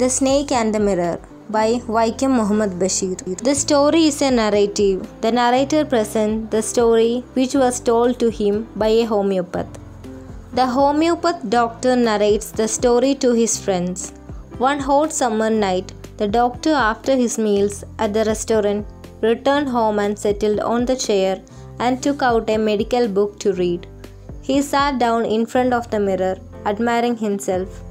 The Snake and the Mirror by Vaikom Muhammad Bashir. The story is a narrative. The narrator presents the story which was told to him by a homeopath. The homeopath doctor narrates the story to his friends. One hot summer night, the doctor, after his meals at the restaurant, returned home and settled on the chair and took out a medical book to read. He sat down in front of the mirror, admiring himself,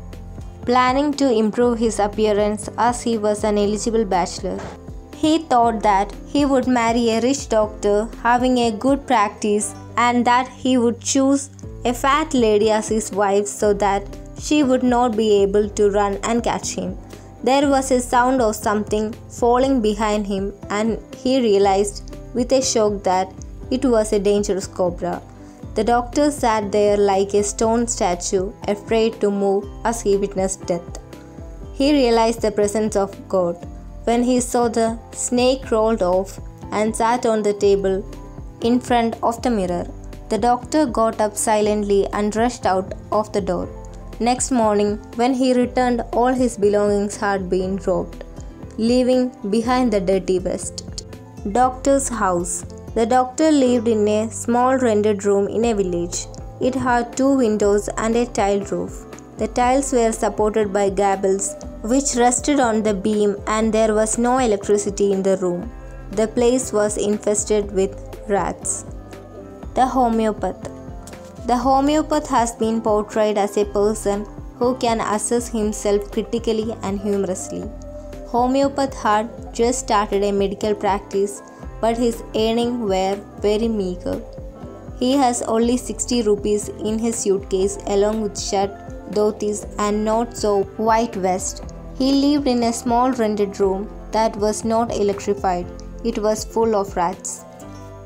planning to improve his appearance as he was an eligible bachelor. He thought that he would marry a rich doctor having a good practice and that he would choose a fat lady as his wife so that she would not be able to run and catch him. There was a sound of something falling behind him and he realized with a shock that it was a dangerous cobra. The doctor sat there like a stone statue, afraid to move as he witnessed death. He realized the presence of God when he saw the snake rolled off and sat on the table in front of the mirror. The doctor got up silently and rushed out of the door. Next morning, when he returned, all his belongings had been robbed, leaving behind the dirty vest. Doctor's house. The doctor lived in a small rented room in a village. It had 2 windows and a tiled roof. The tiles were supported by gables which rested on the beam and there was no electricity in the room. The place was infested with rats. The homeopath. The homeopath has been portrayed as a person who can assess himself critically and humorously. Homeopath had just started a medical practice, but his earnings were very meager. He has only 60 rupees in his suitcase along with shirt, dhotis and not so white vest. He lived in a small rented room that was not electrified. It was full of rats.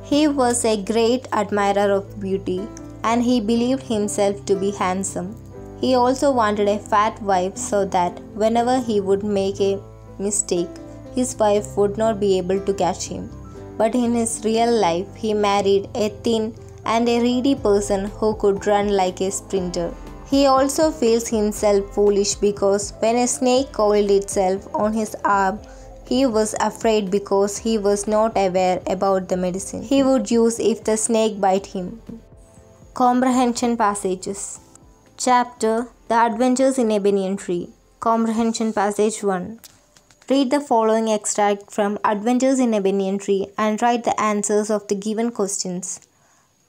He was a great admirer of beauty and he believed himself to be handsome. He also wanted a fat wife so that whenever he would make a mistake, his wife would not be able to catch him. But in his real life, he married a thin and a reedy person who could run like a sprinter. He also feels himself foolish because when a snake coiled itself on his arm, he was afraid because he was not aware about the medicine he would use if the snake bit him. Comprehension passages. Chapter The Adventures in a Banyan Tree. Comprehension passage 1. Read the following extract from Adventures in a Banyan Tree and write the answers of the given questions.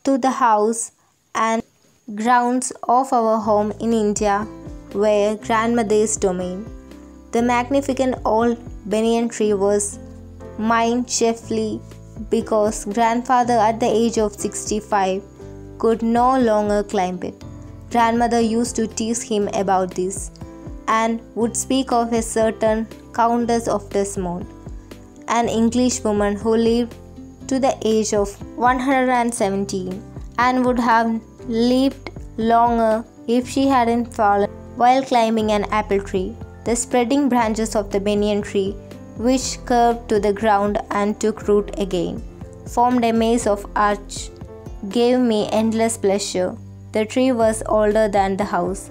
To the house and grounds of our home in India were grandmother's domain. The magnificent old banyan tree was mine chiefly because grandfather at the age of 65 could no longer climb it. Grandmother used to tease him about this and would speak of a certain Countess of Desmond, an English woman who lived to the age of 117 and would have lived longer if she hadn't fallen while climbing an apple tree. The spreading branches of the banyan tree, which curved to the ground and took root again, formed a maze of arch, gave me endless pleasure. The tree was older than the house,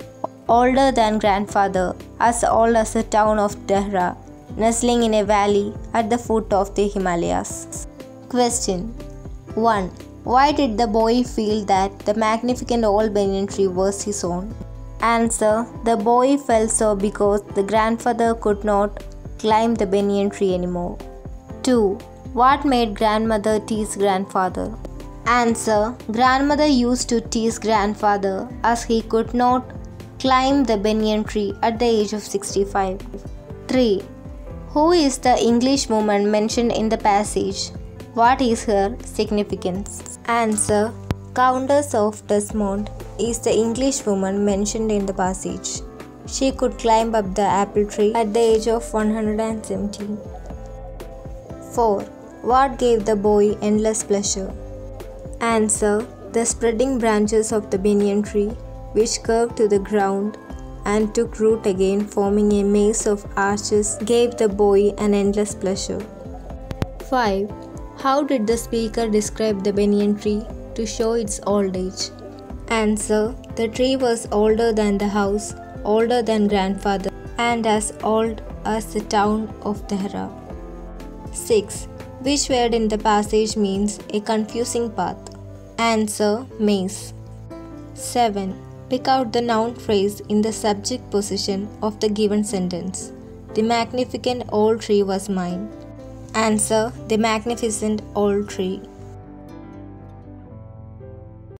older than grandfather, as old as the town of Dehra, nestling in a valley at the foot of the Himalayas. Question 1. Why did the boy feel that the magnificent old banyan tree was his own? Answer. The boy felt so because the grandfather could not climb the banyan tree anymore. 2. What made grandmother tease grandfather? Answer. Grandmother used to tease grandfather as he could not climb the banyan tree at the age of 65. 3. Who is the English woman mentioned in the passage? What is her significance? Answer. Countess of Desmond is the English woman mentioned in the passage. She could climb up the apple tree at the age of 117. 4. What gave the boy endless pleasure? Answer. The spreading branches of the banyan tree, which curved to the ground and took root again, forming a maze of arches, gave the boy an endless pleasure. 5. How did the speaker describe the banyan tree to show its old age? Answer. The tree was older than the house, older than grandfather, and as old as the town of Dehra. 6. Which word in the passage means a confusing path? Answer: maze. 7. Pick out the noun phrase in the subject position of the given sentence. The magnificent old tree was mine. Answer: the magnificent old tree.